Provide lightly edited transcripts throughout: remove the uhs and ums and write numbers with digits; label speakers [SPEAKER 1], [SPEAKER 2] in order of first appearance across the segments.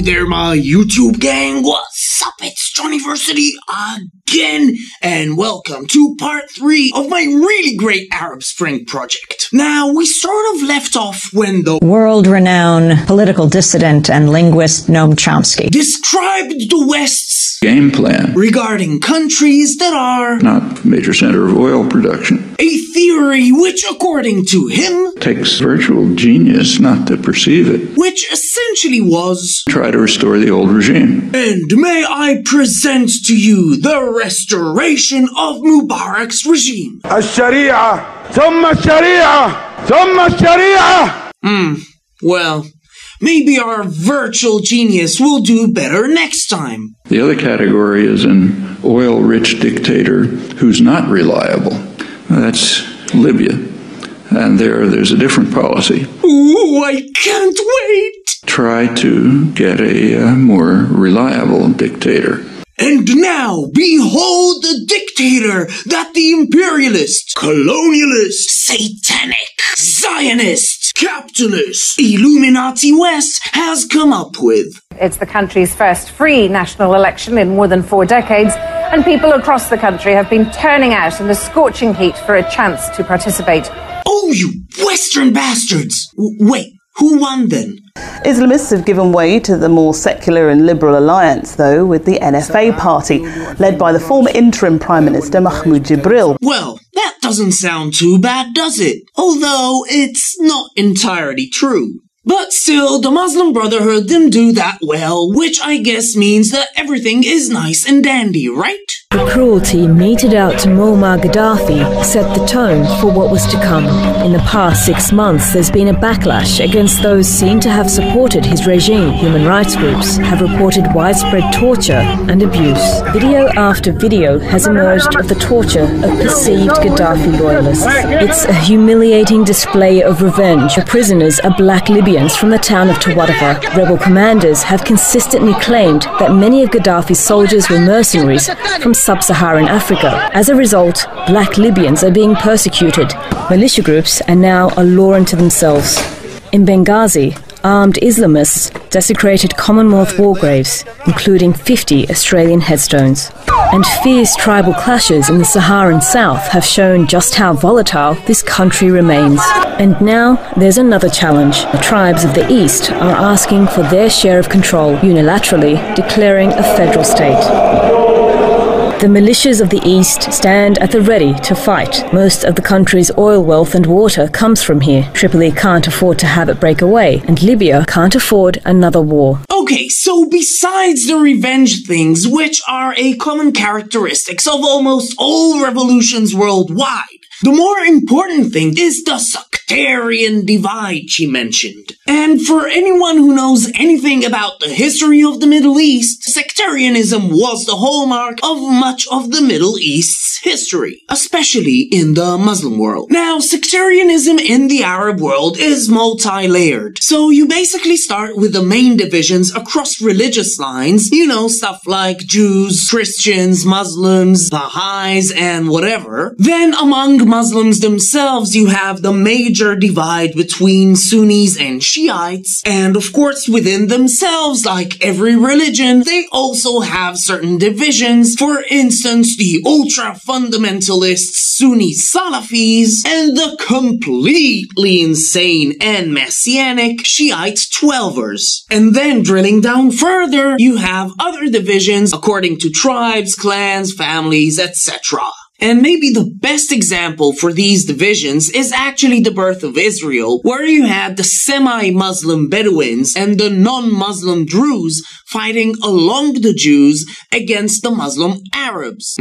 [SPEAKER 1] there, my YouTube gang. What's up? It's Joniversity again, and welcome to part 3 of my really great Arab Spring project. Now, we sort of left off when the
[SPEAKER 2] world-renowned political dissident and linguist Noam Chomsky
[SPEAKER 1] described the West's
[SPEAKER 3] game plan
[SPEAKER 1] regarding countries that are
[SPEAKER 3] not a major center of oil production.
[SPEAKER 1] A theory which, according to him,
[SPEAKER 3] takes virtual genius not to perceive it.
[SPEAKER 1] Which essentially was
[SPEAKER 3] try to restore the old regime.
[SPEAKER 1] And may I present to you the restoration of Mubarak's regime.
[SPEAKER 4] الشريعة ثم الشريعة ثم الشريعة.
[SPEAKER 1] Well, maybe our virtual genius will do better next time.
[SPEAKER 3] The other category is an oil-rich dictator who's not reliable. That's Libya. And there's a different policy.
[SPEAKER 1] Ooh, I can't wait!
[SPEAKER 3] Try to get a more reliable dictator.
[SPEAKER 1] And now, behold the dictator that the imperialist, colonialist, satanic, Zionist, capitalist, Illuminati West has come up with.
[SPEAKER 5] It's the country's first free national election in more than 4 decades, and people across the country have been turning out in the scorching heat for a chance to participate.
[SPEAKER 1] Oh, you Western bastards! Wait, who won then?
[SPEAKER 6] Islamists have given way to the more secular and liberal alliance, though, with the NFA party, led by the former interim Prime Minister Mahmoud Jibril.
[SPEAKER 1] Well, that doesn't sound too bad, does it? Although it's not entirely true. But still, the Muslim Brotherhood didn't do that well, which I guess means that everything is nice and dandy, right?
[SPEAKER 7] The cruelty meted out to Muammar Gaddafi set the tone for what was to come. In the past 6 months, there's been a backlash against those seen to have supported his regime. Human rights groups have reported widespread torture and abuse. Video after video has emerged of the torture of perceived Gaddafi loyalists. It's a humiliating display of revenge. The prisoners are black Libyans from the town of Tawadava. Rebel commanders have consistently claimed that many of Gaddafi's soldiers were mercenaries from sub-Saharan Africa. As a result, black Libyans are being persecuted. Militia groups are now a law unto themselves. In Benghazi, armed Islamists desecrated Commonwealth war graves, including 50 Australian headstones. And fierce tribal clashes in the Saharan South have shown just how volatile this country remains. And now there's another challenge. The tribes of the East are asking for their share of control, unilaterally declaring a federal state. The militias of the East stand at the ready to fight. Most of the country's oil wealth and water comes from here. Tripoli can't afford to have it break away, and Libya can't afford another war.
[SPEAKER 1] Okay, so besides the revenge things, which are a common characteristics of almost all revolutions worldwide, the more important thing is the sectarian divide she mentioned. And for anyone who knows anything about the history of the Middle East, sectarianism was the hallmark of much of the Middle East's history, especially in the Muslim world. Now, sectarianism in the Arab world is multi-layered. So you basically start with the main divisions across religious lines, you know, stuff like Jews, Christians, Muslims, Baha'is, and whatever. Then among Muslims themselves, you have the major divide between Sunnis and Shiites, and of course within themselves, like every religion, they also have certain divisions. For instance, the ultra-fundamentalist Sunni Salafis and the completely insane and messianic Shiite Twelvers. And then drilling down further, you have other divisions according to tribes, clans, families, etc. And maybe the best example for these divisions is actually the birth of Israel, where you had the semi-Muslim Bedouins and the non-Muslim Druze fighting along the Jews against the Muslim Arabs.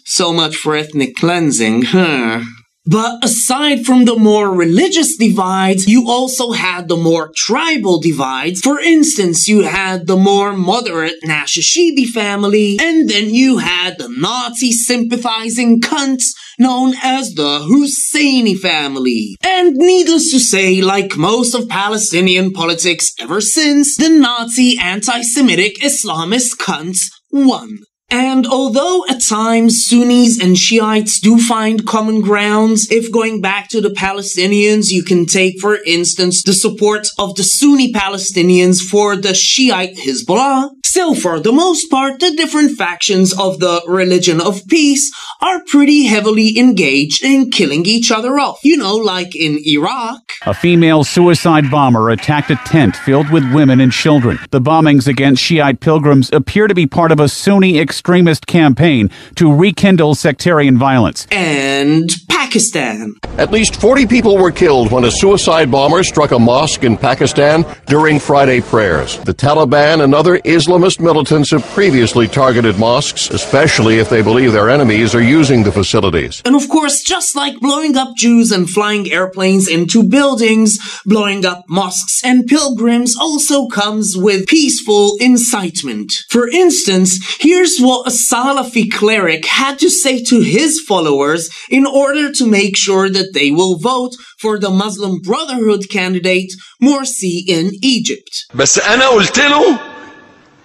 [SPEAKER 1] So much for ethnic cleansing, huh? But aside from the more religious divides, you also had the more tribal divides. For instance, you had the more moderate Nashashibi family, and then you had the Nazi-sympathizing cunts known as the Husseini family. And needless to say, like most of Palestinian politics ever since, the Nazi anti-Semitic Islamist cunts won. And although at times Sunnis and Shiites do find common grounds, if going back to the Palestinians, you can take, for instance, the support of the Sunni Palestinians for the Shiite Hezbollah, still for the most part, the different factions of the religion of peace are pretty heavily engaged in killing each other off. You know, like in Iraq.
[SPEAKER 8] A female suicide bomber attacked a tent filled with women and children. The bombings against Shiite pilgrims appear to be part of a Sunni extremist campaign to rekindle sectarian violence.
[SPEAKER 1] And Pakistan.
[SPEAKER 9] At least 40 people were killed when a suicide bomber struck a mosque in Pakistan during Friday prayers. The Taliban and other Islamist militants have previously targeted mosques, especially if they believe their enemies are using the facilities.
[SPEAKER 1] And of course, just like blowing up Jews and flying airplanes into buildings, blowing up mosques and pilgrims also comes with peaceful incitement. For instance, here's what a Salafi cleric had to say to his followers in order to make sure that they will vote for the Muslim Brotherhood candidate Morsi in Egypt.
[SPEAKER 10] بس أنا قلت له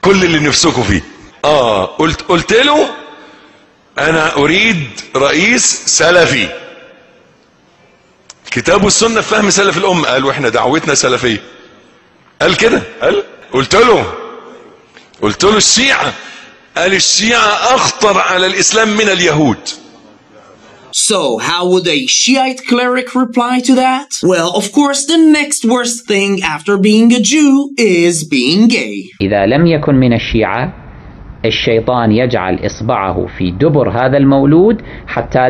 [SPEAKER 10] كل اللي نفسكوا فيه. قلت له أنا أريد رئيس سلفي. الكتاب والسنة فهم سلف الأمة. قال وإحنا دعوتنا سلفية. قال كده. قلت له الشيعة. قال الشيعة أخطر على الإسلام من اليهود.
[SPEAKER 1] So, how would a Shiite cleric reply to that? Well, of course, the next worst thing after being a Jew is being gay.
[SPEAKER 11] إذا لم يكن من الشيعة الشيطان يجعل إصبعه في دبر هذا المولود حتى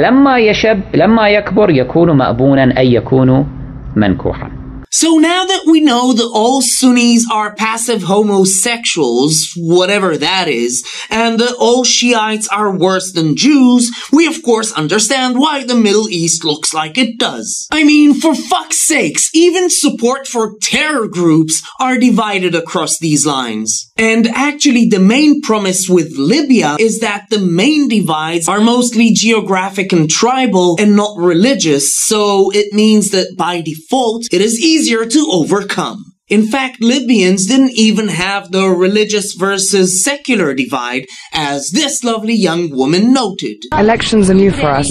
[SPEAKER 11] لما يكبر يكون مأبونا أي يكون منكوحا.
[SPEAKER 1] So now that we know that all Sunnis are passive homosexuals, whatever that is, and that all Shiites are worse than Jews, we of course understand why the Middle East looks like it does. I mean, for fuck's sakes, even support for terror groups are divided across these lines. And actually, the main promise with Libya is that the main divides are mostly geographic and tribal and not religious, so it means that by default, it is easier to overcome. In fact, Libyans didn't even have the religious versus secular divide, as this lovely young woman noted.
[SPEAKER 12] Elections are new for us.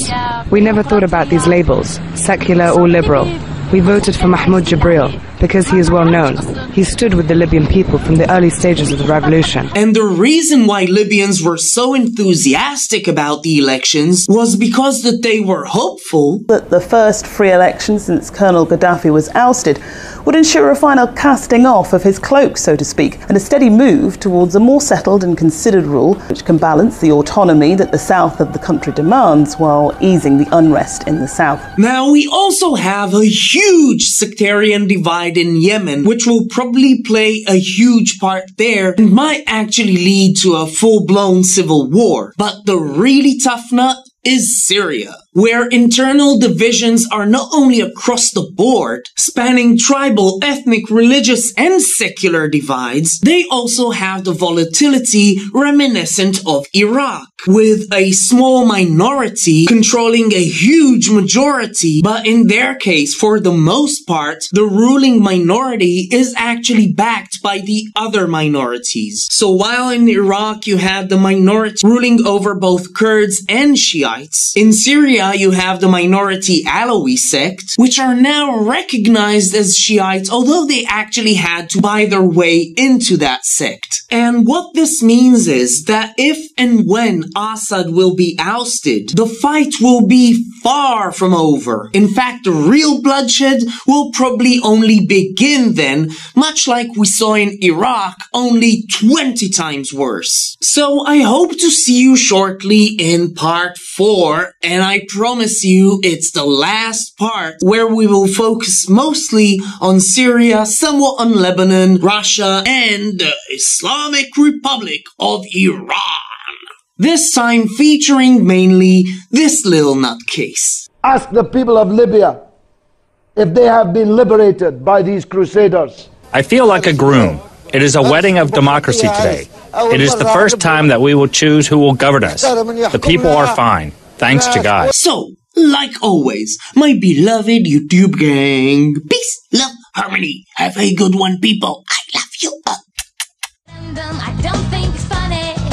[SPEAKER 12] We never thought about these labels, secular or liberal. We voted for Mahmoud Jibril because he is well known. He stood with the Libyan people from the early stages of the revolution.
[SPEAKER 1] And the reason why Libyans were so enthusiastic about the elections was because that they were hopeful
[SPEAKER 6] that the first free election since Colonel Gaddafi was ousted would ensure a final casting off of his cloak, so to speak, and a steady move towards a more settled and considered rule which can balance the autonomy that the south of the country demands while easing the unrest in the south.
[SPEAKER 1] Now, we also have a huge sectarian divide in Yemen, which will probably play a huge part there and might actually lead to a full-blown civil war. But the really tough nut is Syria, where internal divisions are not only across the board, spanning tribal, ethnic, religious, and secular divides, they also have the volatility reminiscent of Iraq, with a small minority controlling a huge majority, but in their case, for the most part, the ruling minority is actually backed by the other minorities. So while in Iraq you had the minority ruling over both Kurds and Shiites, in Syria, you have the minority Alawi sect, which are now recognized as Shiites, although they actually had to buy their way into that sect. And what this means is that if and when Assad will be ousted, the fight will be far from over. In fact, the real bloodshed will probably only begin then, much like we saw in Iraq, only 20 times worse. So I hope to see you shortly in part 4, and I promise you it's the last part where we will focus mostly on Syria, somewhat on Lebanon, Russia, and the Islamic Republic of Iran. This time featuring mainly this little nutcase.
[SPEAKER 13] Ask the people of Libya if they have been liberated by these crusaders.
[SPEAKER 14] I feel like a groom. It is a wedding of democracy today. It is the first time that we will choose who will govern us. The people are fine. Thanks to God.
[SPEAKER 1] So, like always, my beloved YouTube gang, peace, love, harmony. Have a good one, people. I love you.
[SPEAKER 15] I don't think it's funny.